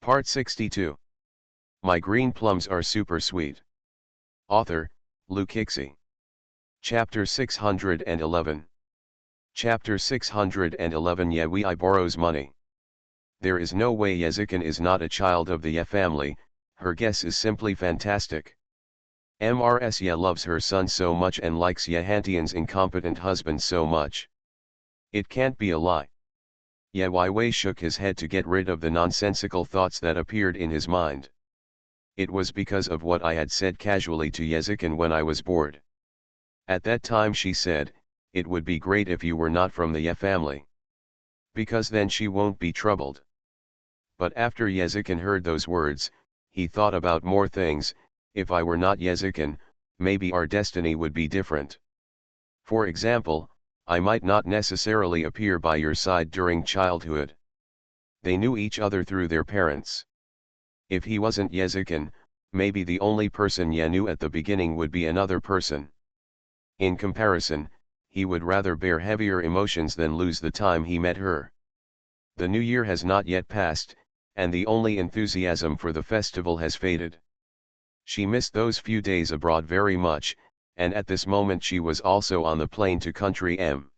Part 62. My green plums are super sweet. Author, Luke Ixie. Chapter 611. Chapter 611 Yewei borrows money. There is no way Yezikin is not a child of the Ye family, her guess is simply fantastic. Mrs. Ye loves her son so much and likes Yehantian's incompetent husband so much. It can't be a lie. Yewei shook his head to get rid of the nonsensical thoughts that appeared in his mind. It was because of what I had said casually to Yezikin when I was bored. At that time she said, it would be great if you were not from the Ye family. Because then she won't be troubled. But after Yezikin heard those words, he thought about more things. If I were not Yezikin, maybe our destiny would be different. For example, I might not necessarily appear by your side during childhood. They knew each other through their parents. If he wasn't Yezikin, maybe the only person Ye knew at the beginning would be another person. In comparison, he would rather bear heavier emotions than lose the time he met her. The new year has not yet passed, and the only enthusiasm for the festival has faded. She missed those few days abroad very much, and at this moment she was also on the plane to country M.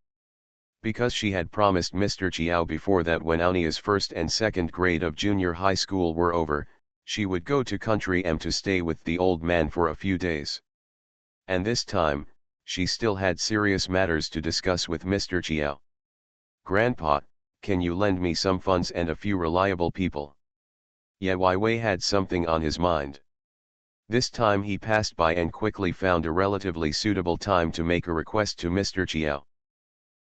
Because she had promised Mr. Chiao before that when Aunia's first and second grade of junior high school were over, she would go to country M to stay with the old man for a few days. And this time, she still had serious matters to discuss with Mr. Chiao. Grandpa, can you lend me some funds and a few reliable people? Yewei had something on his mind. This time he passed by and quickly found a relatively suitable time to make a request to Mr. Chiao.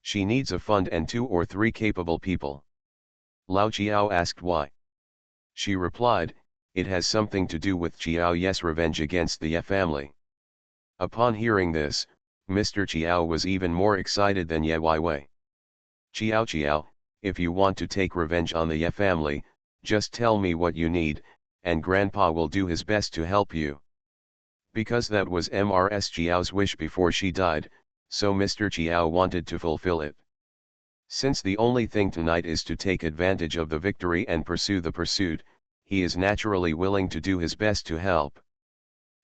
She needs a fund and 2 or 3 capable people. Lao Chiao asked why. She replied, it has something to do with Chiao Ye's revenge against the Ye family. Upon hearing this, Mr. Chiao was even more excited than Yewei. Chiao, if you want to take revenge on the Ye family, just tell me what you need, and Grandpa will do his best to help you. Because that was Mrs. Chiao's wish before she died, so Mr. Chiao wanted to fulfill it. Since the only thing tonight is to take advantage of the victory and pursue the pursuit, he is naturally willing to do his best to help.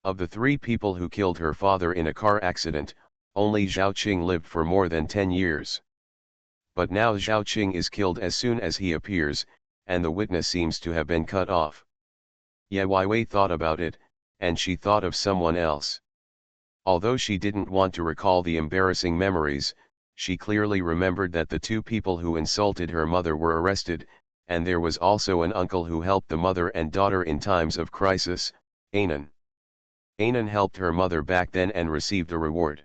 Of the 3 people who killed her father in a car accident, only Zhao Qing lived for more than 10 years. But now Zhao Qing is killed as soon as he appears, and the witness seems to have been cut off. Yewei thought about it, and she thought of someone else. Although she didn't want to recall the embarrassing memories, she clearly remembered that the 2 people who insulted her mother were arrested, and there was also an uncle who helped the mother and daughter in times of crisis, Anan. Anan helped her mother back then and received a reward.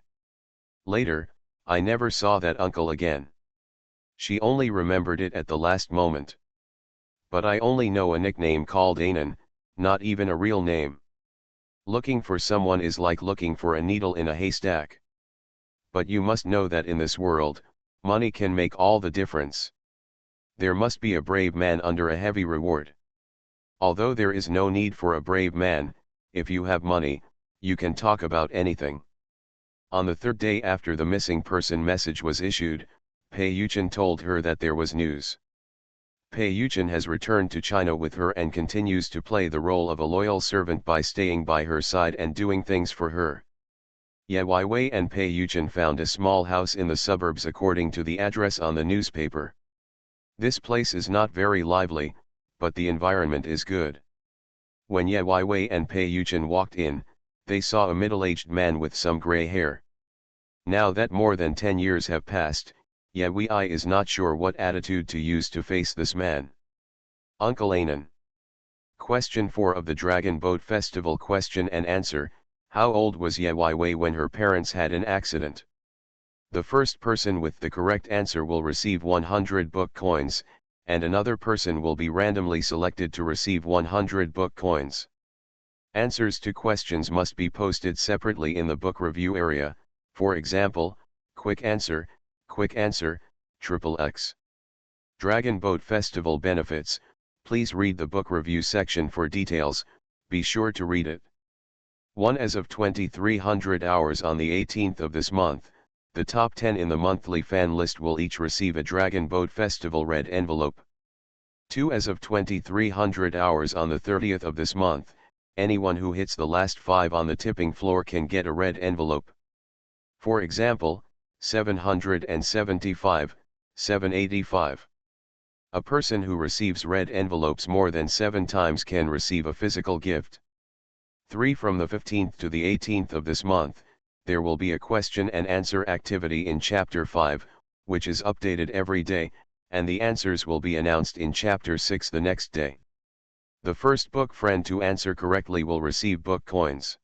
Later, I never saw that uncle again. She only remembered it at the last moment. But I only know a nickname called Anan, not even a real name. Looking for someone is like looking for a needle in a haystack. But you must know that in this world, money can make all the difference. There must be a brave man under a heavy reward. Although there is no need for a brave man, if you have money, you can talk about anything. On the 3rd day after the missing person message was issued, Pei Yuchen told her that there was news. Pei Yuchen has returned to China with her and continues to play the role of a loyal servant by staying by her side and doing things for her. Yewei and Pei Yuchen found a small house in the suburbs according to the address on the newspaper. This place is not very lively, but the environment is good. When Yewei and Pei Yuchen walked in, they saw a middle-aged man with some gray hair. Now that more than 10 years have passed, Yewei is not sure what attitude to use to face this man. Uncle Anan. Question 4 of the Dragon Boat Festival question and answer, how old was Yewei when her parents had an accident? The first person with the correct answer will receive 100 book coins, and another person will be randomly selected to receive 100 book coins. Answers to questions must be posted separately in the book review area, for example, quick answer, XXX. Dragon Boat Festival benefits, please read the book review section for details, be sure to read it. 1 As of 2300 hours on the 18th of this month, the top 10 in the monthly fan list will each receive a Dragon Boat Festival red envelope. 2 As of 2300 hours on the 30th of this month, anyone who hits the last 5 on the tipping floor can get a red envelope. For example, 775, 785. A person who receives red envelopes more than 7 times can receive a physical gift. 3 From the 15th to the 18th of this month, there will be a question and answer activity in Chapter 5, which is updated every day, and the answers will be announced in Chapter 6 the next day. The first book friend to answer correctly will receive book coins.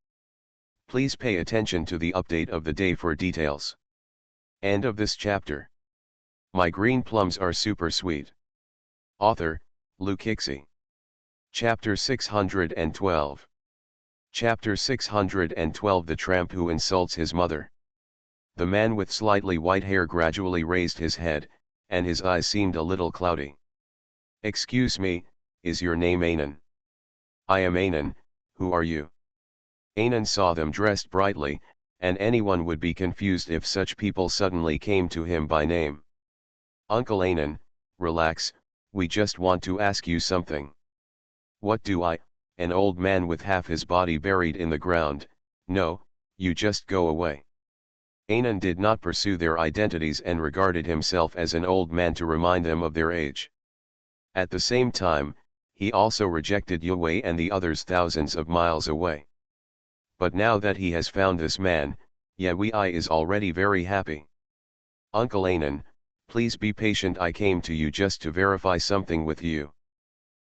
Please pay attention to the update of the day for details. End of this chapter. My green plums are super sweet. Author, Luke Hixie. Chapter 612. Chapter 612 The Tramp Who Insults His Mother. The man with slightly white hair gradually raised his head, and his eyes seemed a little cloudy. "Excuse me, is your name Anan?" "I am Anan, who are you?" Anan saw them dressed brightly, and anyone would be confused if such people suddenly came to him by name. "Uncle Anan, relax, we just want to ask you something." "What do I?" An old man with half his body buried in the ground. "No, you just go away." Anan did not pursue their identities and regarded himself as an old man to remind them of their age. At the same time, he also rejected Yahweh and the others thousands of miles away. But now that he has found this man, Yahweh is already very happy. "Uncle Anan, please be patient, I came to you just to verify something with you.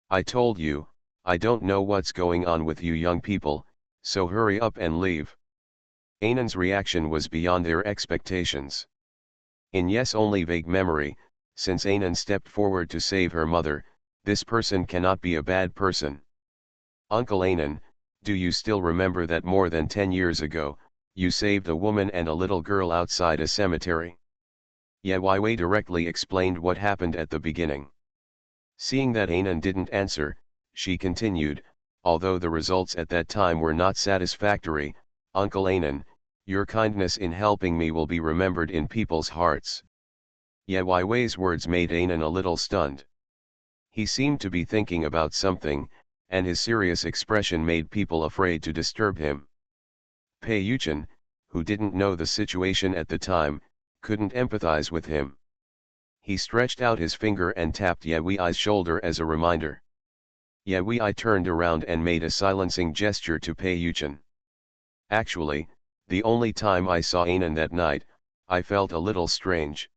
I told you, I don't know what's going on with you young people, so hurry up and leave." Anan's reaction was beyond their expectations. In Yes' only vague memory, since Anan stepped forward to save her mother, this person cannot be a bad person. "Uncle Anan, do you still remember that more than 10 years ago, you saved a woman and a little girl outside a cemetery?" Yahweh directly explained what happened at the beginning. Seeing that Anan didn't answer, she continued, "Although the results at that time were not satisfactory, Uncle Anan, your kindness in helping me will be remembered in people's hearts." Yahweh's words made Anan a little stunned. He seemed to be thinking about something, and his serious expression made people afraid to disturb him. Peyuchan, who didn't know the situation at the time, couldn't empathize with him. He stretched out his finger and tapped Yahweh's shoulder as a reminder. Yahweh turned around and made a silencing gesture to Peyuchan. "Actually, the only time I saw Anan that night, I felt a little strange.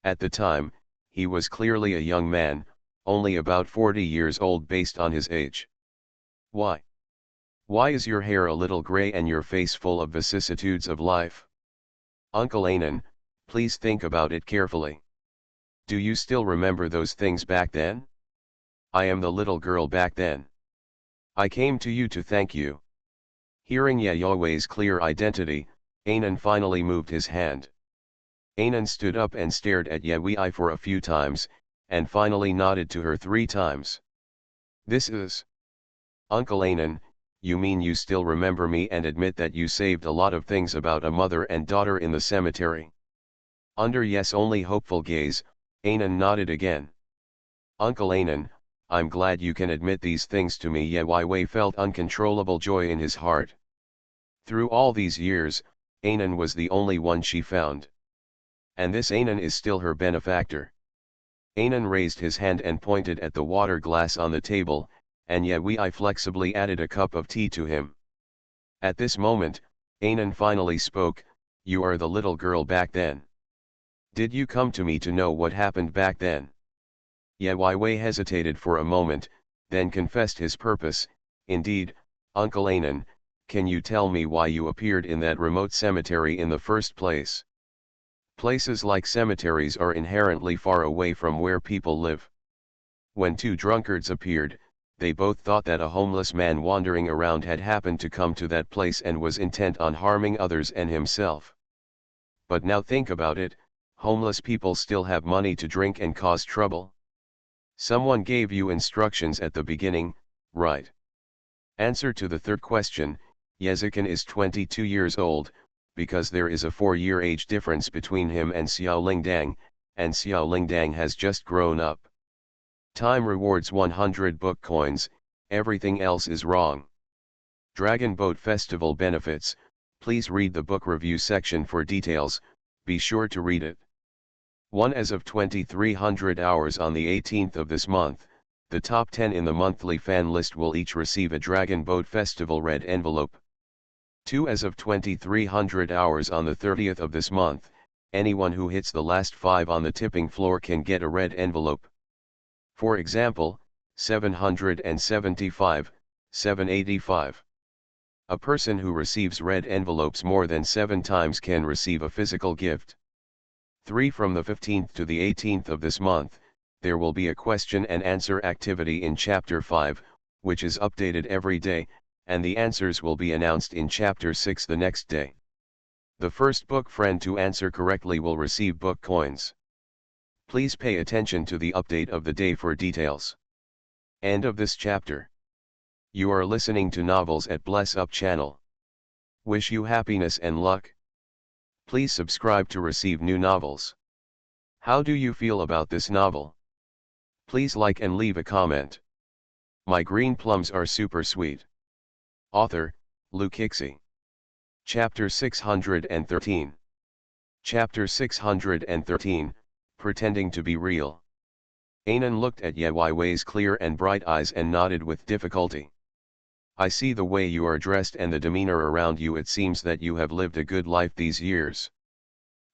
At the time, he was clearly a young man, only about 40 years old based on his age." "Why? Why is your hair a little gray and your face full of vicissitudes of life?" "Uncle Anan, please think about it carefully. Do you still remember those things back then? I am the little girl back then. I came to you to thank you." Hearing Yahweh's clear identity, Anan finally moved his hand. Anan stood up and stared at Yahweh for a few times, and finally nodded to her 3 times. "This is... Uncle Anan, you mean you still remember me and admit that you saved a lot of things about a mother and daughter in the cemetery?" Under Yes' only hopeful gaze, Anan nodded again. "Uncle Anan, I'm glad you can admit these things to me." Yahweh felt uncontrollable joy in his heart. Through all these years, Anan was the only one she found. And this Anan is still her benefactor. Anan raised his hand and pointed at the water glass on the table, and Yahweh flexibly added a cup of tea to him. At this moment, Anan finally spoke, "You are the little girl back then. Did you come to me to know what happened back then?" Yahweh hesitated for a moment, then confessed his purpose. "Indeed, Uncle Anan, can you tell me why you appeared in that remote cemetery in the first place?" Places like cemeteries are inherently far away from where people live. When 2 drunkards appeared, they both thought that a homeless man wandering around had happened to come to that place and was intent on harming others and himself. But now think about it, homeless people still have money to drink and cause trouble. Someone gave you instructions at the beginning, right? Answer to the third question, Yezikin is 22 years old, because there is a 4-year age difference between him and Xiao Lingdang, and Xiao Lingdang has just grown up. Time rewards 100 book coins, everything else is wrong. Dragon Boat Festival benefits, please read the book review section for details, be sure to read it. 1 As of 2300 hours on the 18th of this month, the top 10 in the monthly fan list will each receive a Dragon Boat Festival red envelope. 2 As of 2300 hours on the 30th of this month, anyone who hits the last 5 on the tipping floor can get a red envelope. For example, 775, 785. A person who receives red envelopes more than 7 times can receive a physical gift. 3 From the 15th to the 18th of this month, there will be a question and answer activity in Chapter 5, which is updated every day, and the answers will be announced in Chapter 6 the next day. The first book friend to answer correctly will receive book coins. Please pay attention to the update of the day for details. End of this chapter. You are listening to Novels at Bless Up channel. Wish you happiness and luck. Please subscribe to receive new novels. How do you feel about this novel? Please like and leave a comment. My green plums are super sweet. Author, Lukixi. Chapter 613. Chapter 613, Pretending to be Real. Anan looked at Ye Weiwei's clear and bright eyes and nodded with difficulty. I see the way you are dressed and the demeanor around you. It seems that you have lived a good life these years.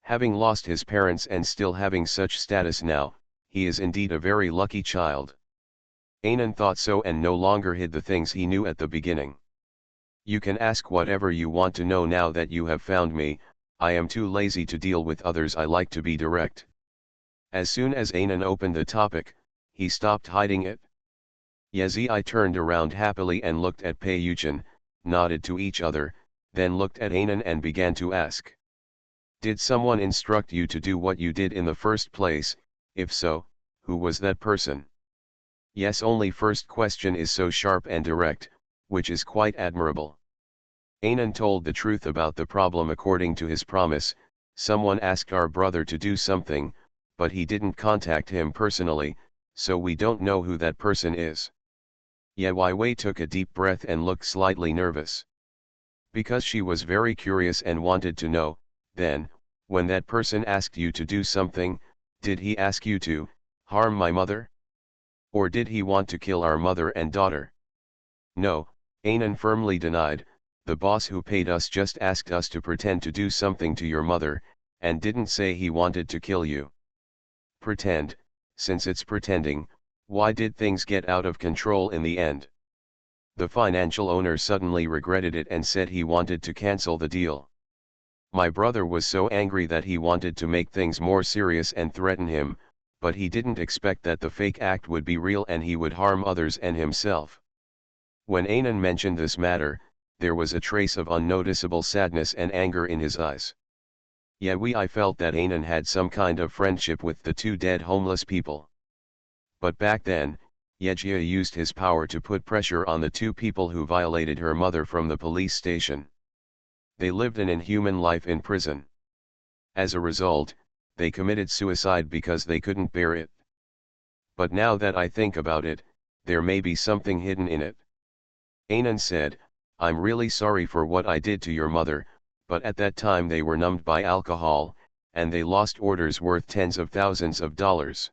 Having lost his parents and still having such status now, he is indeed a very lucky child. Anan thought so and no longer hid the things he knew at the beginning. You can ask whatever you want to know now that you have found me. I am too lazy to deal with others. I like to be direct. As soon as Anan opened the topic, he stopped hiding it. Yezi turned around happily and looked at Pei Yuchen, nodded to each other, then looked at Anan and began to ask. Did someone instruct you to do what you did in the first place? If so, who was that person? Yes, only first question is so sharp and direct, which is quite admirable. Anan told the truth about the problem according to his promise. Someone asked our brother to do something, but he didn't contact him personally, so we don't know who that person is. Ye Weiwei took a deep breath and looked slightly nervous. Because she was very curious and wanted to know, then, when that person asked you to do something, did he ask you to harm my mother? Or did he want to kill our mother and daughter? No, Anan firmly denied. The boss who paid us just asked us to pretend to do something to your mother, and didn't say he wanted to kill you. Pretend, since it's pretending, why did things get out of control in the end? The financial owner suddenly regretted it and said he wanted to cancel the deal. My brother was so angry that he wanted to make things more serious and threaten him, but he didn't expect that the fake act would be real and he would harm others and himself. When Anan mentioned this matter, there was a trace of unnoticeable sadness and anger in his eyes. I felt that Anan had some kind of friendship with the 2 dead homeless people. But back then, Yejia used his power to put pressure on the 2 people who violated her mother from the police station. They lived an inhuman life in prison. As a result, they committed suicide because they couldn't bear it. But now that I think about it, there may be something hidden in it. Anan said, I'm really sorry for what I did to your mother, but at that time they were numbed by alcohol, and they lost orders worth tens of thousands of dollars.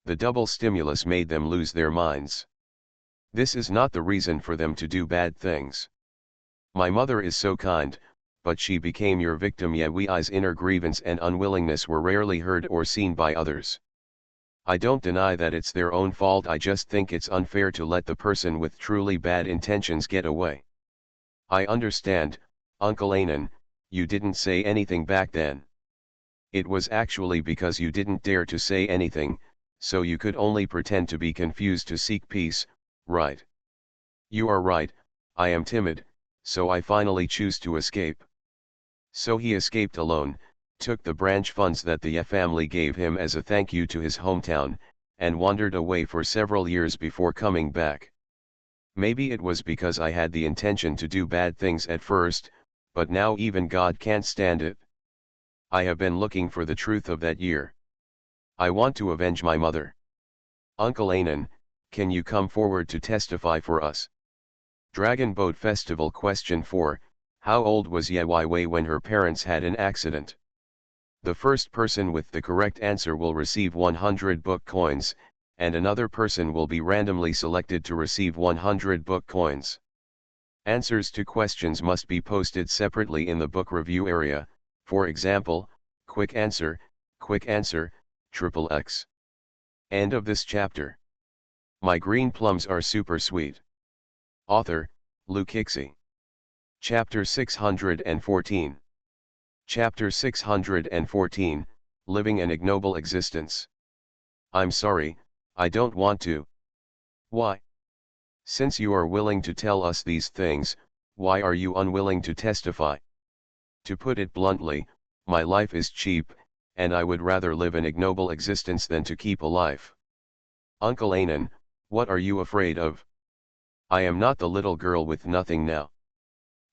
The double stimulus made them lose their minds. This is not the reason for them to do bad things. My mother is so kind, but she became your victim. Wei's inner grievance and unwillingness were rarely heard or seen by others. I don't deny that it's their own fault. I just think it's unfair to let the person with truly bad intentions get away. I understand, Uncle Anan, you didn't say anything back then. It was actually because you didn't dare to say anything, so you could only pretend to be confused to seek peace, right? You are right, I am timid, so I finally choose to escape. So he escaped alone, took the branch funds that the Ye family gave him as a thank you to his hometown, and wandered away for several years before coming back. Maybe it was because I had the intention to do bad things at first, but now even God can't stand it. I have been looking for the truth of that year. I want to avenge my mother. Uncle Anan, can you come forward to testify for us? Dragon Boat Festival. Question 4, how old was Ye Wei when her parents had an accident? The first person with the correct answer will receive 100 book coins, and another person will be randomly selected to receive 100 book coins. Answers to questions must be posted separately in the book review area, for example, quick answer, XXX. End of this chapter. My green plums are super sweet. Author, Lukixi. Chapter 614. Chapter 614, Living an Ignoble Existence. I'm sorry, I don't want to. Why? Since you are willing to tell us these things, why are you unwilling to testify? To put it bluntly, my life is cheap, and I would rather live an ignoble existence than to keep a life. Uncle Anan, what are you afraid of? I am not the little girl with nothing now.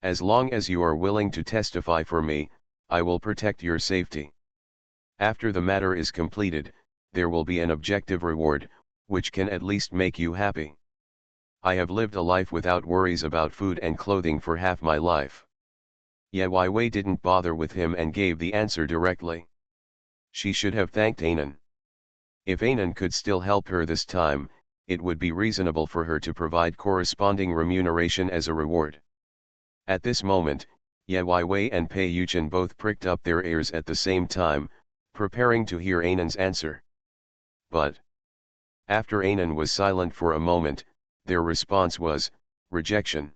As long as you are willing to testify for me, I will protect your safety. After the matter is completed, there will be an objective reward, which can at least make you happy. I have lived a life without worries about food and clothing for half my life. Ye Wei didn't bother with him and gave the answer directly. She should have thanked Anan. If Anan could still help her this time, it would be reasonable for her to provide corresponding remuneration as a reward. At this moment, Ye Wei and Pei Yuchen both pricked up their ears at the same time, preparing to hear Anan's answer. But after Anan was silent for a moment, their response was rejection.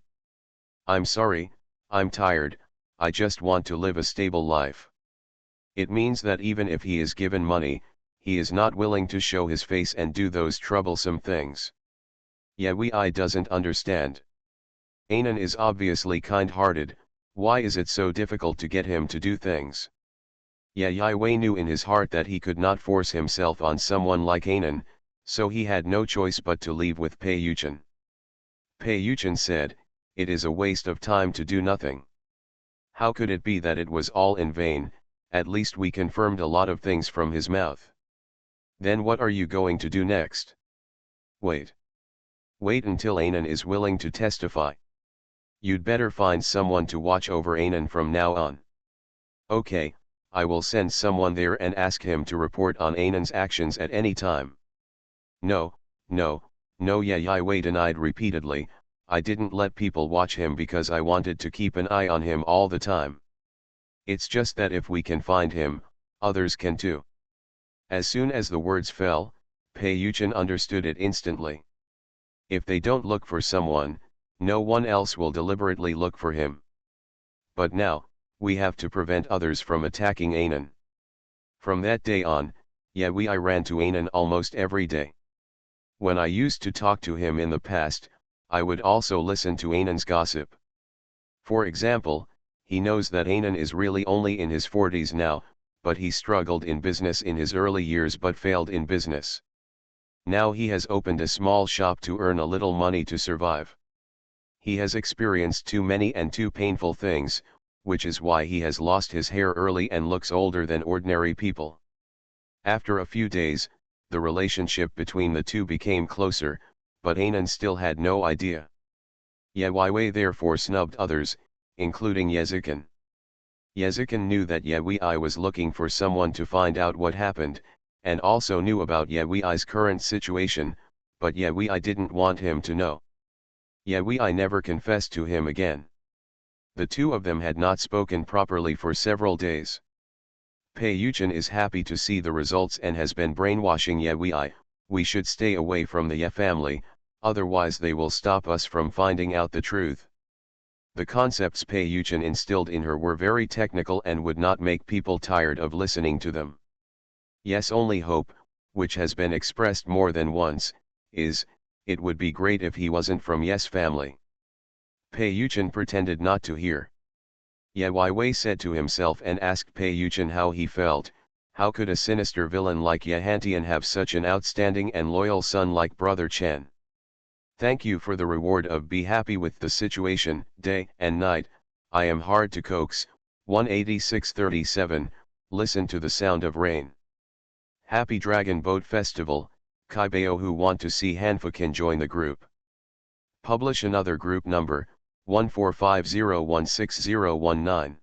I'm sorry, I'm tired, I just want to live a stable life. It means that even if he is given money, he is not willing to show his face and do those troublesome things. Ye Wei doesn't understand. Anan is obviously kind-hearted, why is it so difficult to get him to do things? Ye Wei knew in his heart that he could not force himself on someone like Anan, so he had no choice but to leave with Pei Yuchen. Pei Yuchen said, it is a waste of time to do nothing. How could it be that it was all in vain? At least we confirmed a lot of things from his mouth. Then what are you going to do next? Wait. Wait until Anan is willing to testify. You'd better find someone to watch over Anan from now on. Okay, I will send someone there and ask him to report on Anan's actions at any time. No, Ye Wei denied repeatedly, I didn't let people watch him because I wanted to keep an eye on him all the time. It's just that if we can find him, others can too. As soon as the words fell, Pei Yuchen understood it instantly. If they don't look for someone, no one else will deliberately look for him. But now, we have to prevent others from attacking Anan. From that day on, Ye Wei ran to Anan almost every day. When I used to talk to him in the past, I would also listen to Anan's gossip. For example, he knows that Anan is really only in his 40s now, but he struggled in business in his early years but failed in business. Now he has opened a small shop to earn a little money to survive. He has experienced too many and too painful things, which is why he has lost his hair early and looks older than ordinary people. After a few days, the relationship between the two became closer, but Anan still had no idea. Ye Wei therefore snubbed others, including Yezikin. Yezikin knew that Ye Wei was looking for someone to find out what happened, and also knew about Ye Wei's current situation, but Ye Wei didn't want him to know. Ye Wei never confessed to him again. The two of them had not spoken properly for several days. Pei Yuchen is happy to see the results and has been brainwashing Ye Wei, we should stay away from the Ye family, otherwise they will stop us from finding out the truth. The concepts Pei Yuchen instilled in her were very technical and would not make people tired of listening to them. Yes, only hope, which has been expressed more than once, is, it would be great if he wasn't from Yes family. Pei Yuchen pretended not to hear. Ye Wei said to himself and asked Pei Yuchen how he felt, how could a sinister villain like Ye Hantian have such an outstanding and loyal son like Brother Chen? Thank you for the reward of be happy with the situation, day and night, I am hard to coax, 186:37, listen to the sound of rain. Happy Dragon Boat Festival, Kaibeo who want to see Hanfa can join the group. Publish another group number, 1450160019.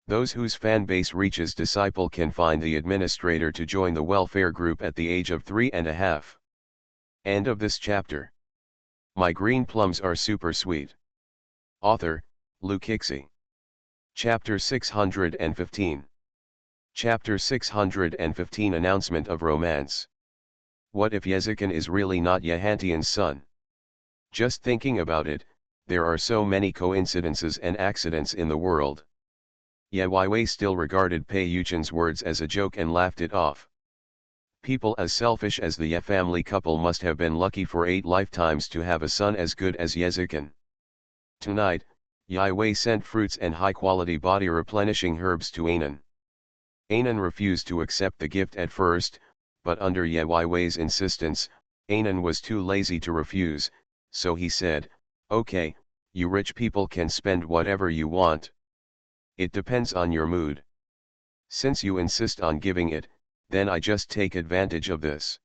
Those whose fan base reaches disciple can find the administrator to join the welfare group at the age of 3.5. End of this chapter. My green plums are super sweet. Author, Lukixi. Chapter 615. Chapter 615 Announcement of Romance. What if Yezikin is really not Yahantian's son? Just thinking about it, there are so many coincidences and accidents in the world. Ye Wei still regarded Pei Yuchen's words as a joke and laughed it off. People as selfish as the Ye family couple must have been lucky for 8 lifetimes to have a son as good as Yezikin. Tonight, Ye Wei sent fruits and high-quality body-replenishing herbs to Anan. Anan refused to accept the gift at first, but under Ye Wei's insistence, Anan was too lazy to refuse, so he said, "Okay, you rich people can spend whatever you want. It depends on your mood. Since you insist on giving it, then I just take advantage of this."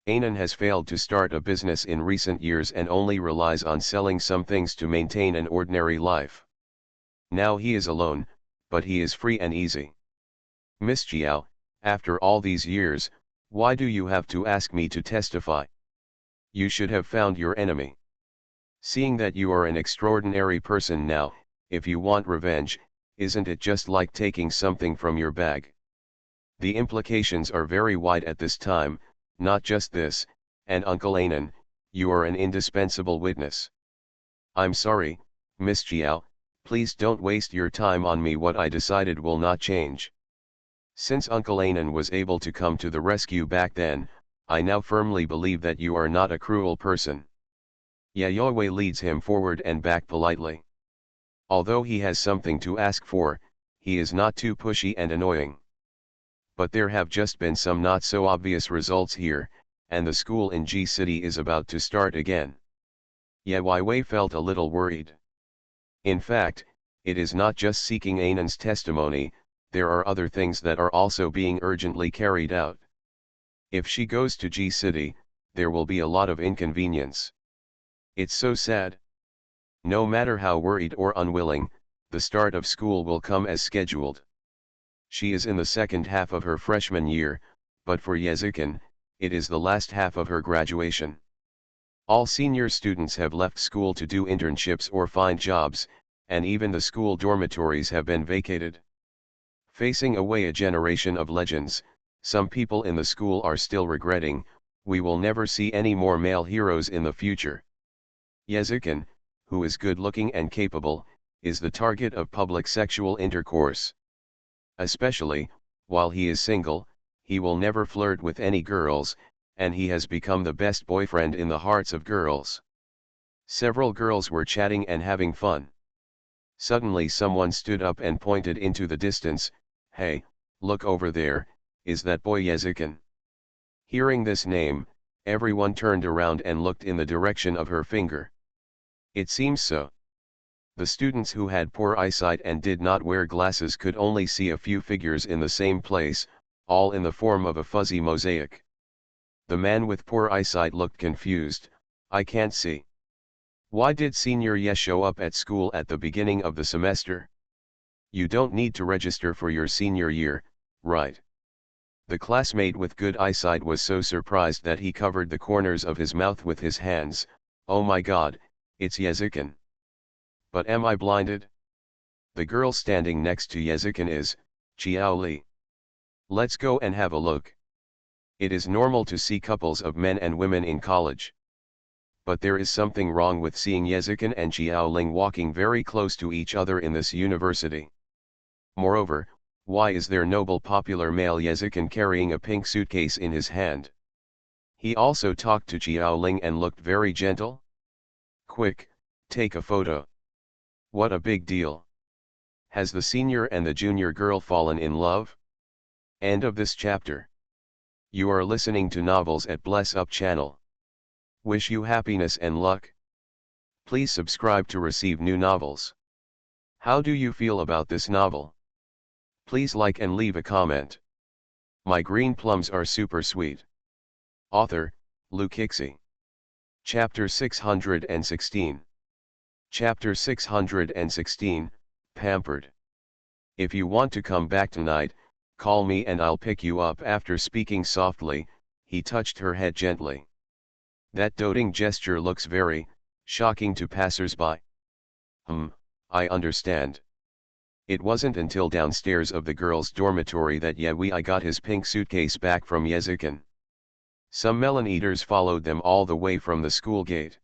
Anan has failed to start a business in recent years and only relies on selling some things to maintain an ordinary life. Now he is alone, but he is free and easy. "Miss Jiao, after all these years, why do you have to ask me to testify? You should have found your enemy. Seeing that you are an extraordinary person now, if you want revenge, isn't it just like taking something from your bag?" The implications are very wide at this time, not just this, and Uncle Anan, you are an indispensable witness. "I'm sorry, Miss Jiao, please don't waste your time on me. What I decided will not change. Since Uncle Anan was able to come to the rescue back then, I now firmly believe that you are not a cruel person." Yahweh leads him forward and back politely. Although he has something to ask for, he is not too pushy and annoying. But there have just been some not so obvious results here, and the school in G City is about to start again. Yahweh felt a little worried. In fact, it is not just seeking Anan's testimony, there are other things that are also being urgently carried out. If she goes to G City, there will be a lot of inconvenience. It's so sad. No matter how worried or unwilling, the start of school will come as scheduled. She is in the second half of her freshman year, but for Yezikin, it is the last half of her graduation. All senior students have left school to do internships or find jobs, and even the school dormitories have been vacated. Facing away a generation of legends, some people in the school are still regretting, we will never see any more male heroes in the future. Yezikin, who is good-looking and capable, is the target of public sexual intercourse. Especially, while he is single, he will never flirt with any girls, and he has become the best boyfriend in the hearts of girls. Several girls were chatting and having fun. Suddenly someone stood up and pointed into the distance, "Hey, look over there, is that boy Yezikin?" Hearing this name, everyone turned around and looked in the direction of her finger. It seems so. The students who had poor eyesight and did not wear glasses could only see a few figures in the same place, all in the form of a fuzzy mosaic. The man with poor eyesight looked confused, "I can't see. Why did Senior Ye show up at school at the beginning of the semester? You don't need to register for your senior year, right?" The classmate with good eyesight was so surprised that he covered the corners of his mouth with his hands. "Oh my God, it's Yezikin. But am I blinded?" The girl standing next to Yezikin is Chiao Li. Let's go and have a look. It is normal to see couples of men and women in college. But there is something wrong with seeing Yezikin and Chiao Ling walking very close to each other in this university. Moreover, why is there noble popular male Yezikin carrying a pink suitcase in his hand? He also talked to Chiao Ling and looked very gentle. Quick, take a photo. What a big deal. Has the senior and the junior girl fallen in love? End of this chapter. You are listening to Novels at Bless Up channel. Wish you happiness and luck. Please subscribe to receive new novels. How do you feel about this novel? Please like and leave a comment. My green plums are super sweet. Author, Lukixi. Chapter 616. Chapter 616, Pampered. If you want to come back tonight, call me and I'll pick you up. After speaking softly, he touched her head gently. That doting gesture looks very shocking to passers-by. I understand. It wasn't until downstairs of the girls' dormitory that Yewei got his pink suitcase back from Yezukin. Some melon eaters followed them all the way from the school gate.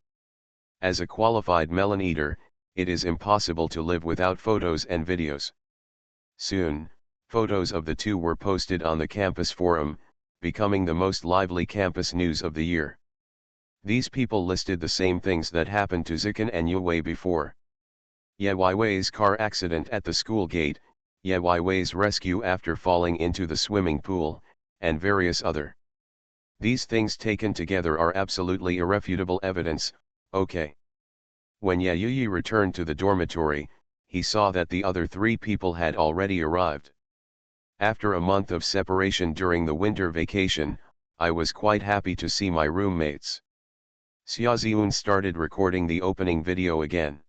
As a qualified melon eater, it is impossible to live without photos and videos. Soon, photos of the two were posted on the campus forum, becoming the most lively campus news of the year. These people listed the same things that happened to Zikin and Yewei before. Yewei's car accident at the school gate, Yewei's rescue after falling into the swimming pool, and various other. These things taken together are absolutely irrefutable evidence. Okay. When Yewei returned to the dormitory, he saw that the other three people had already arrived. After a month of separation during the winter vacation, I was quite happy to see my roommates. Xiaoziun started recording the opening video again.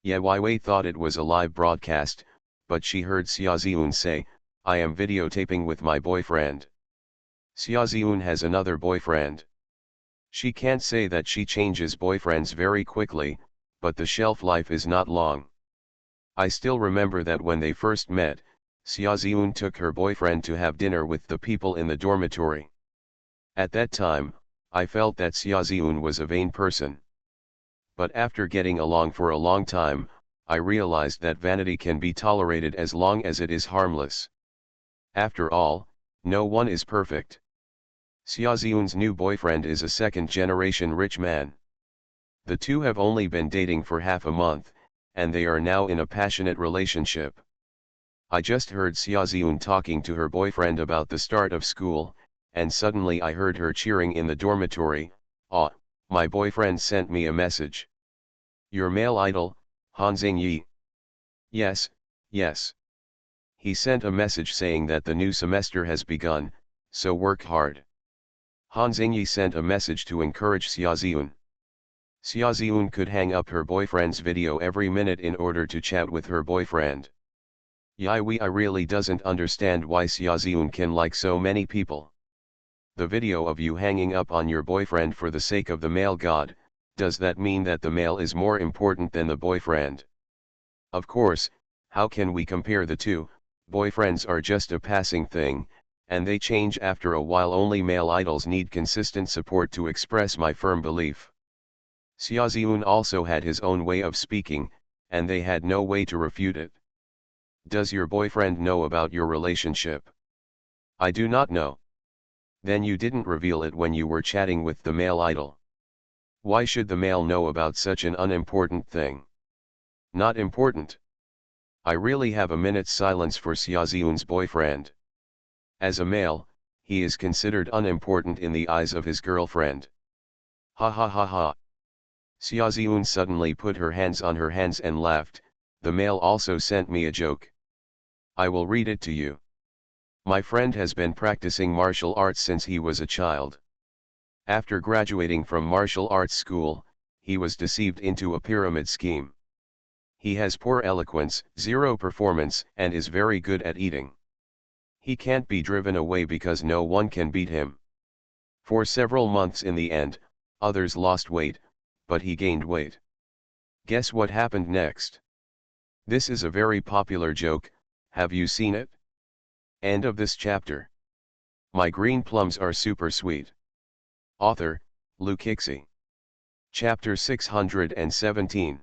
Yewei thought it was a live broadcast, but she heard Xiaoziun say, "I am videotaping with my boyfriend." Xiaoziun has another boyfriend. She can't say that she changes boyfriends very quickly, but the shelf life is not long. I still remember that when they first met, Xiaoziun took her boyfriend to have dinner with the people in the dormitory. At that time, I felt that Xiaoziun was a vain person. But after getting along for a long time, I realized that vanity can be tolerated as long as it is harmless. After all, no one is perfect. Xiaoziun's new boyfriend is a second-generation rich man. The two have only been dating for half a month, and they are now in a passionate relationship. I just heard Xiaoziun talking to her boyfriend about the start of school, and suddenly I heard her cheering in the dormitory. "Ah, my boyfriend sent me a message. Your male idol, Han Xingyi." "Yes, yes. He sent a message saying that the new semester has begun, so work hard." Han Xingyi sent a message to encourage Xiaoziun. Xiaoziun could hang up her boyfriend's video every minute in order to chat with her boyfriend. Yewei really doesn't understand why Xiaoziun can like so many people. The video of you hanging up on your boyfriend for the sake of the male god, does that mean that the male is more important than the boyfriend? Of course, how can we compare the two? Boyfriends are just a passing thing, and they change after a while. Only male idols need consistent support to express my firm belief. Xiaoziun also had his own way of speaking, and they had no way to refute it. Does your boyfriend know about your relationship? I do not know. Then you didn't reveal it when you were chatting with the male idol. Why should the male know about such an unimportant thing? Not important. I really have a minute's silence for Xiaoziun's boyfriend. As a male, he is considered unimportant in the eyes of his girlfriend. Ha ha ha ha. Xiaoziun suddenly put her hands on her hands and laughed. The male also sent me a joke. I will read it to you. My friend has been practicing martial arts since he was a child. After graduating from martial arts school, he was deceived into a pyramid scheme. He has poor eloquence, zero performance, and is very good at eating. He can't be driven away because no one can beat him. For several months in the end, others lost weight, but he gained weight. Guess what happened next? This is a very popular joke, have you seen it? End of this chapter. My green plums are super sweet. Author, Lukixi. Chapter 617.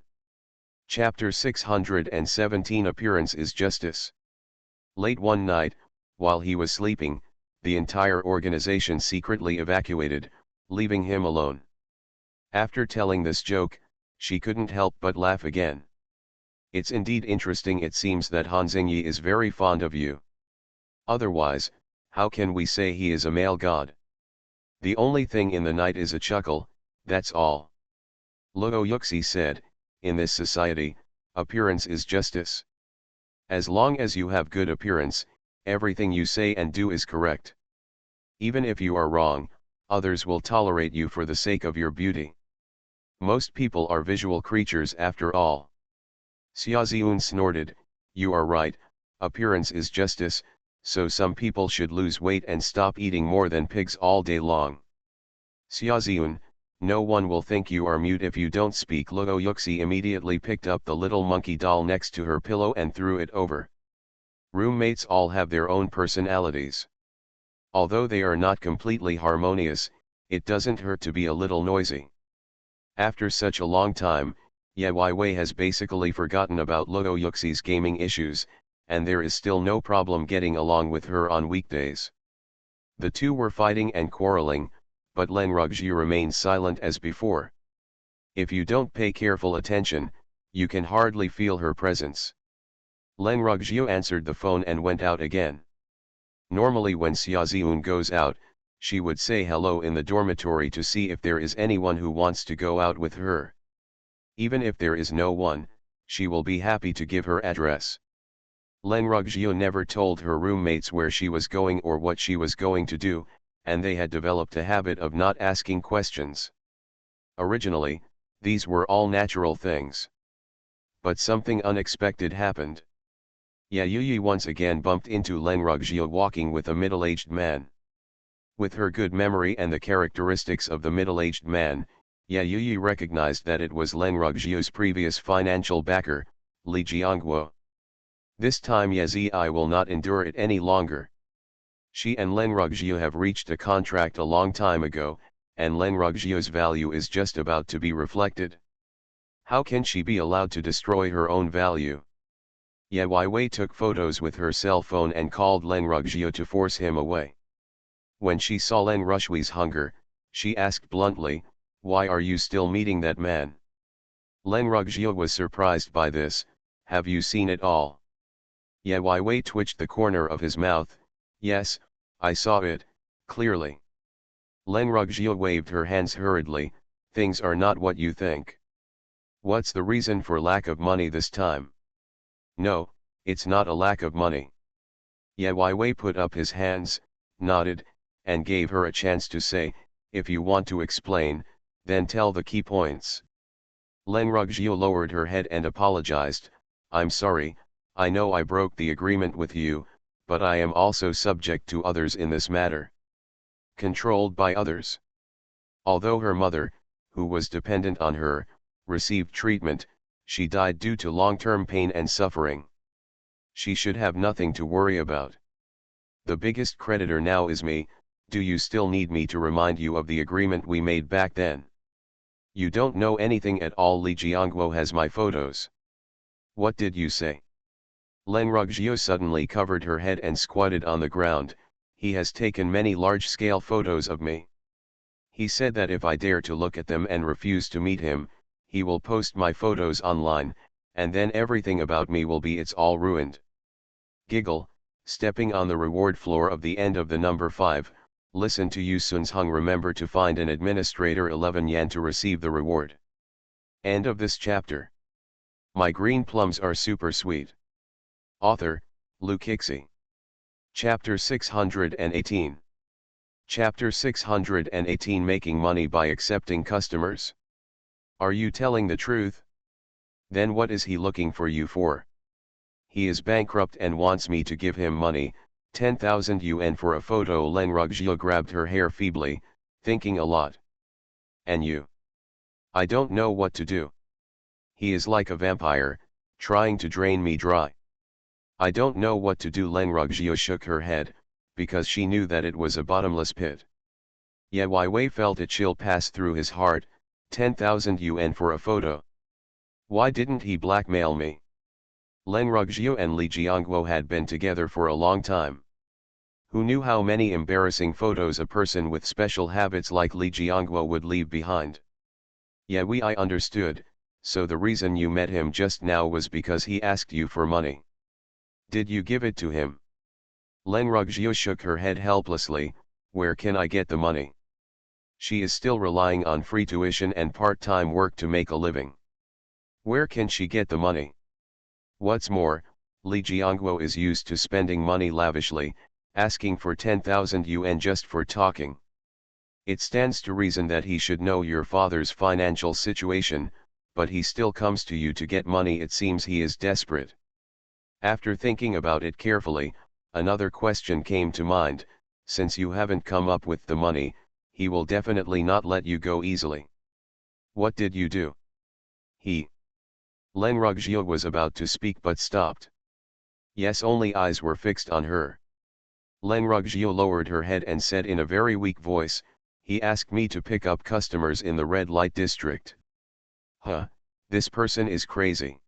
Chapter 617. Appearance is justice. Late one night, while he was sleeping, the entire organization secretly evacuated, leaving him alone. After telling this joke, she couldn't help but laugh again. It's indeed interesting. It seems that Han Xingyi is very fond of you. Otherwise, how can we say he is a male god? The only thing in the night is a chuckle, that's all. Luo Yuxi said, in this society, appearance is justice. As long as you have good appearance, everything you say and do is correct. Even if you are wrong, others will tolerate you for the sake of your beauty. Most people are visual creatures after all. Xiaoziun snorted, you are right, appearance is justice, so some people should lose weight and stop eating more than pigs all day long. Xiaoziun, no one will think you are mute if you don't speak. Luo Yuxi immediately picked up the little monkey doll next to her pillow and threw it over. Roommates all have their own personalities. Although they are not completely harmonious, it doesn't hurt to be a little noisy. After such a long time, Ye Weiwei has basically forgotten about Luo Yuxi's gaming issues, and there is still no problem getting along with her on weekdays. The two were fighting and quarreling, but Len Rugzhu remained silent as before. If you don't pay careful attention, you can hardly feel her presence. Len Rugzhu answered the phone and went out again. Normally when Xiaoziun goes out, she would say hello in the dormitory to see if there is anyone who wants to go out with her. Even if there is no one, she will be happy to give her address. Len Rugzhu never told her roommates where she was going or what she was going to do, and they had developed a habit of not asking questions. Originally, these were all natural things. But something unexpected happened. Ye Yuyi once again bumped into Len Rugzhu walking with a middle-aged man. With her good memory and the characteristics of the middle-aged man, Ye Yuyi recognized that it was Len Rugzhu's previous financial backer, Li Jiangguo. This time Ye Zi will not endure it any longer. She and Len Rugzhu have reached a contract a long time ago, and Len Rugzhu's value is just about to be reflected. How can she be allowed to destroy her own value? Ye Weiwei took photos with her cell phone and called Len Rugzhu to force him away. When she saw Len Rushui's hunger, she asked bluntly, why are you still meeting that man? Len Rugzhu was surprised by this, have you seen it all? Ye Weiwei twitched the corner of his mouth, yes, I saw it, clearly. Len Rugzhu waved her hands hurriedly, things are not what you think. What's the reason for lack of money this time? No, it's not a lack of money. Ye Weiwei put up his hands, nodded, and gave her a chance to say, if you want to explain, then tell the key points. Len Rugzhu lowered her head and apologized, I'm sorry, I know I broke the agreement with you, but I am also subject to others in this matter. Controlled by others. Although her mother, who was dependent on her, received treatment, she died due to long-term pain and suffering. She should have nothing to worry about. The biggest creditor now is me, do you still need me to remind you of the agreement we made back then? You don't know anything at all. Li Jiangguo has my photos. What did you say? Len Rugzhu suddenly covered her head and squatted on the ground, he has taken many large-scale photos of me. He said that if I dare to look at them and refuse to meet him, he will post my photos online, and then everything about me will be it's all ruined. Giggle, stepping on the reward floor of the end of the number 5, listen to Yu Sun's Hung. Remember to find an administrator 11 yen to receive the reward. End of this chapter. My green plums are super sweet. Author, Lu Kixi. Chapter 618. Chapter 618 Making money by accepting customers. Are you telling the truth? Then what is he looking for you for? He is bankrupt and wants me to give him money, 10,000 yuan for a photo. Len Rugzhu grabbed her hair feebly, thinking a lot. And you? I don't know what to do. He is like a vampire, trying to drain me dry. I don't know what to do. Len Rugzhu shook her head, because she knew that it was a bottomless pit. Ye Weiwei felt a chill pass through his heart, 10,000 yuan for a photo. Why didn't he blackmail me? Len Rugzhu and Li Jiangguo had been together for a long time. Who knew how many embarrassing photos a person with special habits like Li Jiangguo would leave behind? Yeah, I understood, so the reason you met him just now was because he asked you for money. Did you give it to him? Len Rugzhu shook her head helplessly, where can I get the money? She is still relying on free tuition and part-time work to make a living. Where can she get the money? What's more, Li Jiangguo is used to spending money lavishly, asking for 10,000 yuan just for talking. It stands to reason that he should know your father's financial situation, but he still comes to you to get money. It seems he is desperate. After thinking about it carefully, another question came to mind: since you haven't come up with the money, he will definitely not let you go easily. What did you do? Lenrugjiu was about to speak but stopped. Yes, only eyes were fixed on her. Lenrugjiu lowered her head and said in a very weak voice, he asked me to pick up customers in the red light district. Huh, this person is crazy.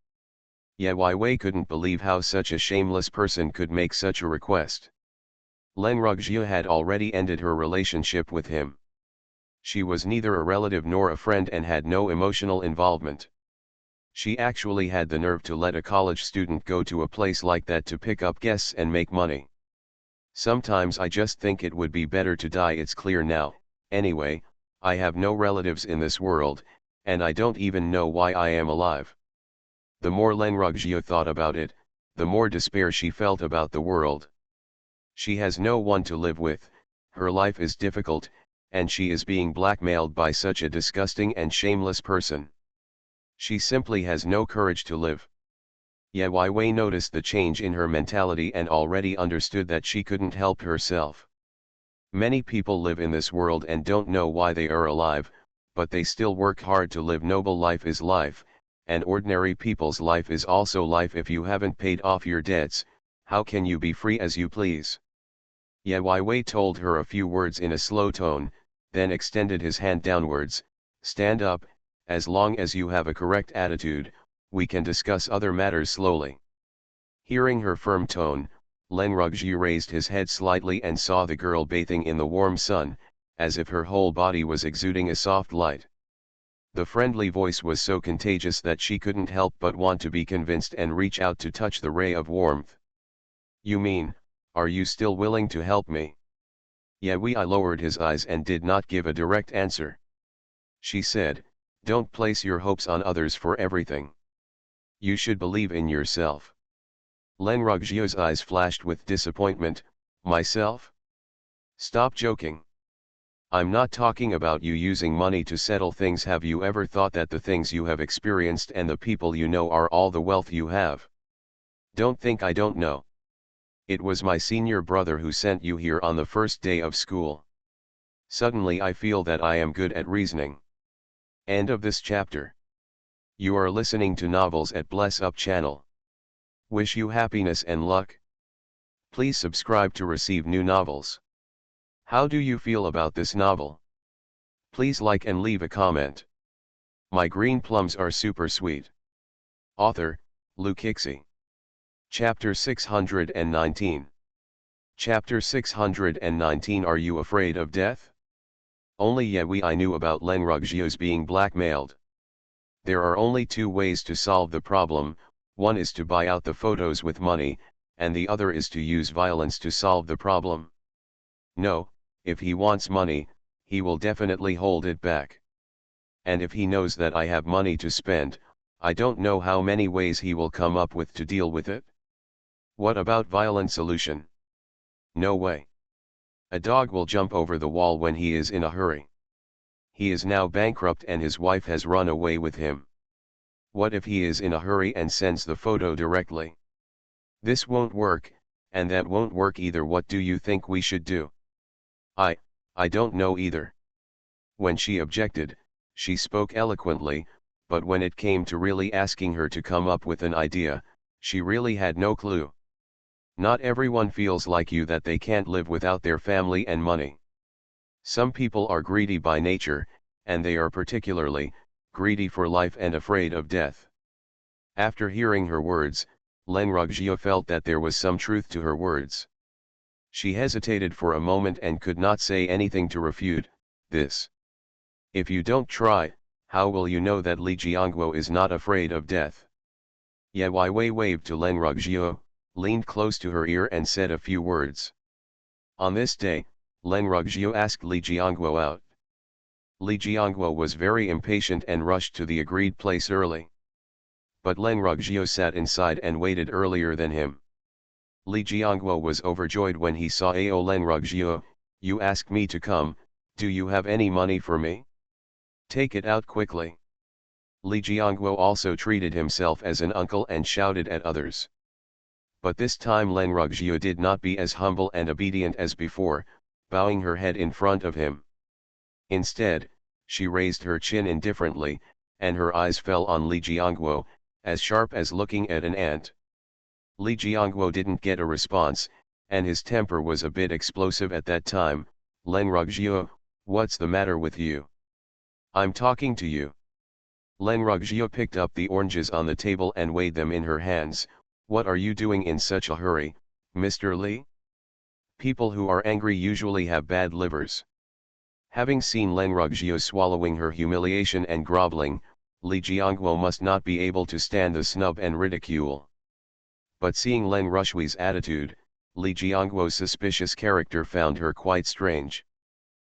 Ye Wei couldn't believe how such a shameless person could make such a request. Lenrugjiu had already ended her relationship with him. She was neither a relative nor a friend and had no emotional involvement. She actually had the nerve to let a college student go to a place like that to pick up guests and make money. Sometimes I just think it would be better to die. It's clear now. Anyway, I have no relatives in this world, and I don't even know why I am alive. The more Lenrugjiu thought about it, the more despair she felt about the world. She has no one to live with, her life is difficult, and she is being blackmailed by such a disgusting and shameless person. She simply has no courage to live. Ye Wei noticed the change in her mentality and already understood that she couldn't help herself. Many people live in this world and don't know why they are alive, but they still work hard to live. Noble life is life, and ordinary people's life is also life. If you haven't paid off your debts, how can you be free as you please? Ye Wei told her a few words in a slow tone, then extended his hand downwards. Stand up. As long as you have a correct attitude, we can discuss other matters slowly. Hearing her firm tone, Lenrugjiu raised his head slightly and saw the girl bathing in the warm sun, as if her whole body was exuding a soft light. The friendly voice was so contagious that she couldn't help but want to be convinced and reach out to touch the ray of warmth. You mean, are you still willing to help me? Ye Wei lowered his eyes and did not give a direct answer. She said, don't place your hopes on others for everything. You should believe in yourself. Lenrugjiu's eyes flashed with disappointment. Myself? Stop joking. I'm not talking about you using money to settle things. Have you ever thought that the things you have experienced and the people you know are all the wealth you have? Don't think I don't know. It was my senior brother who sent you here on the first day of school. Suddenly I feel that I am good at reasoning. End of this chapter. You are listening to Novels at Bless Up channel. Wish you happiness and luck. Please subscribe to receive new novels. How do you feel about this novel? Please like and leave a comment. My green plums are super sweet. Author, Lukixi. Chapter 619. Chapter 619. Are you afraid of death? Only Ye Wei knew about Lenrugjiu's being blackmailed. There are only two ways to solve the problem: one is to buy out the photos with money, and the other is to use violence to solve the problem. No, if he wants money, he will definitely hold it back. And if he knows that I have money to spend, I don't know how many ways he will come up with to deal with it. What about violent solution? No way. A dog will jump over the wall when he is in a hurry. He is now bankrupt and his wife has run away with him. What if he is in a hurry and sends the photo directly? This won't work, and that won't work either. What do you think we should do? I don't know either. When she objected, she spoke eloquently, but when it came to really asking her to come up with an idea, she really had no clue. Not everyone feels like you, that they can't live without their family and money. Some people are greedy by nature, and they are particularly greedy for life and afraid of death. After hearing her words, Lenrugjiu felt that there was some truth to her words. She hesitated for a moment and could not say anything to refute this. If you don't try, how will you know that Li Jiangguo is not afraid of death? Ye Wei waved to Lenrugjiu, leaned close to her ear and said a few words. On this day, Lenrugjiu asked Li Jiangguo out. Li Jiangguo was very impatient and rushed to the agreed place early. But Lenrugjiu sat inside and waited earlier than him. Li Jiangguo was overjoyed when he saw Ao Lenrugjiu. You asked me to come, Do you have any money for me? Take it out quickly. Li Jiangguo also treated himself as an uncle and shouted at others. But this time Len Ruggiu did not be as humble and obedient as before, bowing her head in front of him. Instead, she raised her chin indifferently, and her eyes fell on Li Jiangguo, as sharp as looking at an ant. Li Jiangguo didn't get a response, and his temper was a bit explosive at that time. Len Ruggiu, what's the matter with you? I'm talking to you. Len Ruggiu picked up the oranges on the table and weighed them in her hands. What are you doing in such a hurry, Mr. Li? People who are angry usually have bad livers. Having seen Len Ruggiu swallowing her humiliation and groveling, Li Jiangguo must not be able to stand the snub and ridicule. But seeing Len Rushui's attitude, Li Jiangguo's suspicious character found her quite strange.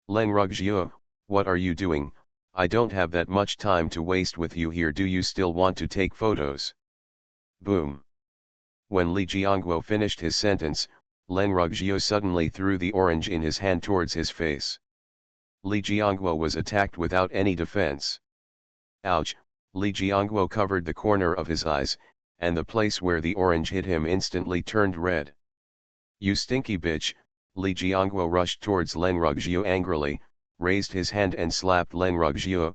Len Ruggiu, what are you doing? I don't have that much time to waste with you here. Do you still want to take photos? Boom. When Li Jiangguo finished his sentence, Len Ruggiu suddenly threw the orange in his hand towards his face. Li Jiangguo was attacked without any defense. Ouch! Li Jiangguo covered the corner of his eyes, and the place where the orange hit him instantly turned red. You stinky bitch! Li Jiangguo rushed towards Len Ruggiu angrily, raised his hand and slapped Len Ruggiu.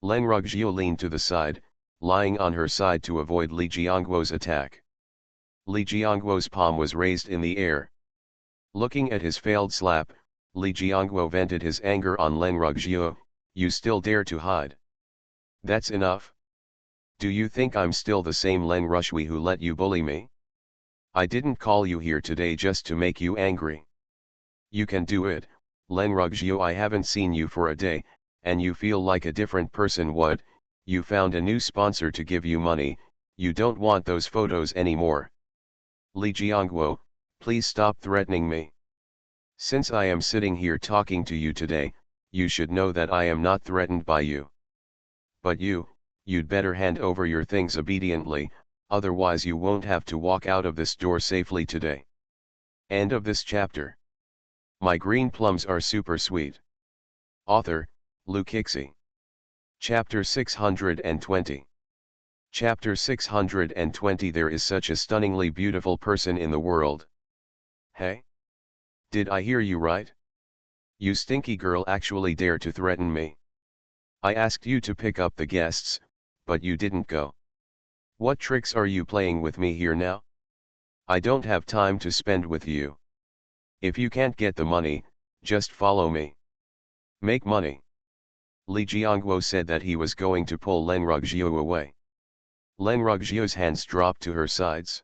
Len Ruggiu leaned to the side, lying on her side to avoid Li Jiangguo's attack. Li Jiangguo's palm was raised in the air. Looking at his failed slap, Li Jiangguo vented his anger on Len Ruggiu. You still dare to hide? That's enough. Do you think I'm still the same Len Rushui who let you bully me? I didn't call you here today just to make you angry. You can do it, Len Ruggiu. I haven't seen you for a day, and you feel like a different person. What? You found a new sponsor to give you money, you don't want those photos anymore. Li Jiangguo, please stop threatening me. Since I am sitting here talking to you today, you should know that I am not threatened by you. But you'd better hand over your things obediently, otherwise you won't have to walk out of this door safely today. End of this chapter. My green plums are super sweet. Author, Lu Kixi. Chapter 620. Chapter 620. There is such a stunningly beautiful person in the world. Hey? Did I hear you right? You stinky girl actually dare to threaten me. I asked you to pick up the guests, but you didn't go. What tricks are you playing with me here now? I don't have time to spend with you. If you can't get the money, just follow me. Make money. Li Jiangguo said that he was going to pull Len Ruggiu away. Len Ruggiu's hands dropped to her sides.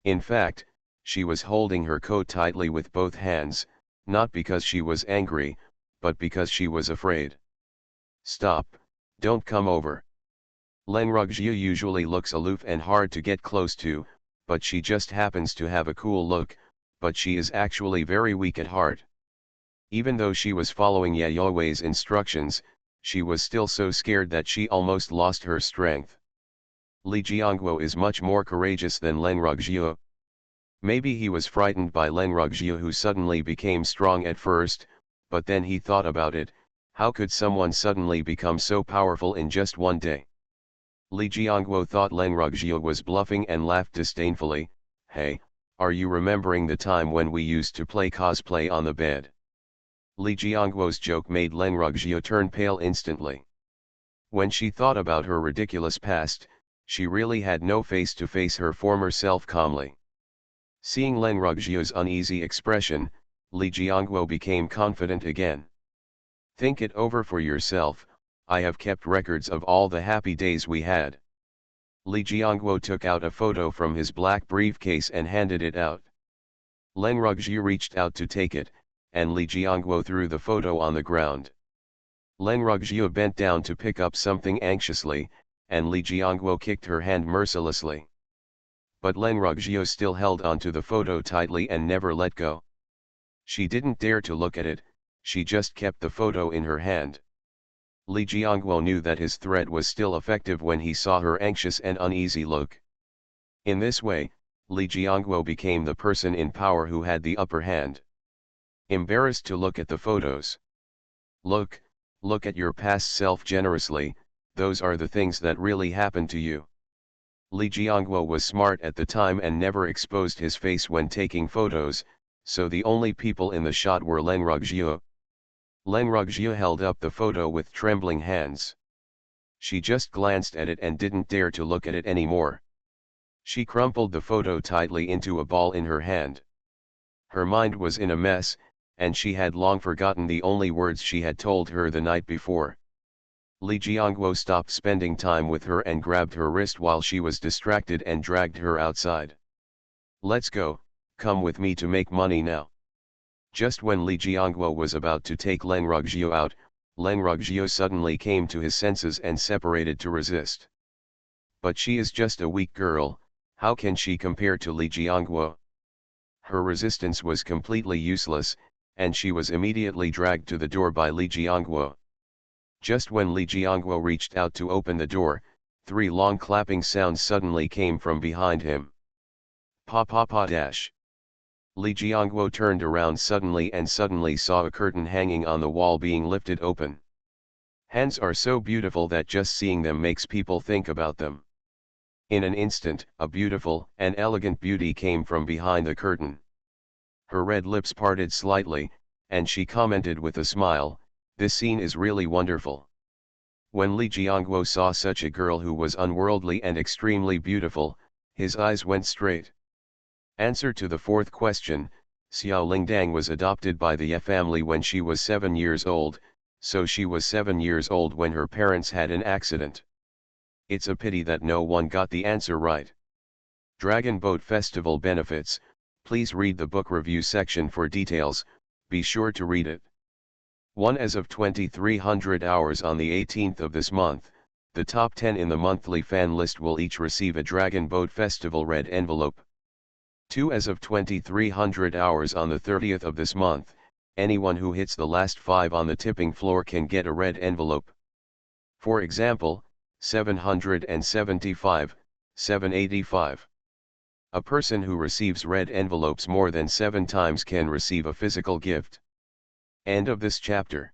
In fact, she was holding her coat tightly with both hands, not because she was angry, but because she was afraid. Stop, don't come over. Len Ruggiu usually looks aloof and hard to get close to, but she just happens to have a cool look, but she is actually very weak at heart. Even though she was following Yaowei's instructions, she was still so scared that she almost lost her strength. Li Jiangguo is much more courageous than Len Ruggiu. Maybe he was frightened by Len Ruggiu, who suddenly became strong at first, but then he thought about it. How could someone suddenly become so powerful in just one day? Li Jiangguo thought Len Ruggiu was bluffing and laughed disdainfully. Hey, are you remembering the time when we used to play cosplay on the bed? Li Jiangguo's joke made Len Ruggiu turn pale instantly. When she thought about her ridiculous past, she really had no face to face her former self calmly. Seeing Len Ruggiu's uneasy expression, Li Jiangguo became confident again. Think it over for yourself, I have kept records of all the happy days we had. Li Jiangguo took out a photo from his black briefcase and handed it out. Len Ruggiu reached out to take it, and Li Jiangguo threw the photo on the ground. Len Ruggiu bent down to pick up something anxiously, and Li Jiangguo kicked her hand mercilessly. But Len Ruggiu still held onto the photo tightly and never let go. She didn't dare to look at it, she just kept the photo in her hand. Li Jiangguo knew that his threat was still effective when he saw her anxious and uneasy look. In this way, Li Jiangguo became the person in power who had the upper hand. Embarrassed to look at the photos, Look, look at your past self generously, those are the things that really happened to you. Li Jiangguo was smart at the time and never exposed his face when taking photos, so the only people in the shot were Leng Rugjiu. Leng Rugjiu held up the photo with trembling hands. She just glanced at it and didn't dare to look at it anymore. She crumpled the photo tightly into a ball in her hand. Her mind was in a mess, and she had long forgotten the only words she had told her the night before. Li Jiangguo stopped spending time with her and grabbed her wrist while she was distracted and dragged her outside. "Let's go, come with me to make money now." Just when Li Jiangguo was about to take Leng Rugjiu out, Leng Rugjiu suddenly came to his senses and separated to resist. But she is just a weak girl, how can she compare to Li Jiangguo? Her resistance was completely useless, and she was immediately dragged to the door by Li Jiangguo. Just when Li Jiangguo reached out to open the door, 3 long clapping sounds suddenly came from behind him. Pa pa pa dash. Li Jiangguo turned around suddenly and suddenly saw a curtain hanging on the wall being lifted open. Hands are so beautiful that just seeing them makes people think about them. In an instant, a beautiful and elegant beauty came from behind the curtain. Her red lips parted slightly, and she commented with a smile, "This scene is really wonderful." When Li Jiangguo saw such a girl who was unworldly and extremely beautiful, his eyes went straight. Answer to the 4th question, Xiao Lingdang was adopted by the Ye family when she was 7 years old, so she was 7 years old when her parents had an accident. It's a pity that no one got the answer right. Dragon Boat Festival benefits, please read the book review section for details, be sure to read it. 1 As of 2300 hours on the 18th of this month, the top 10 in the monthly fan list will each receive a Dragon Boat Festival red envelope. 2 As of 2300 hours on the 30th of this month, anyone who hits the last 5 on the tipping floor can get a red envelope. For example, 775, 785. A person who receives red envelopes more than 7 times can receive a physical gift. End of this chapter.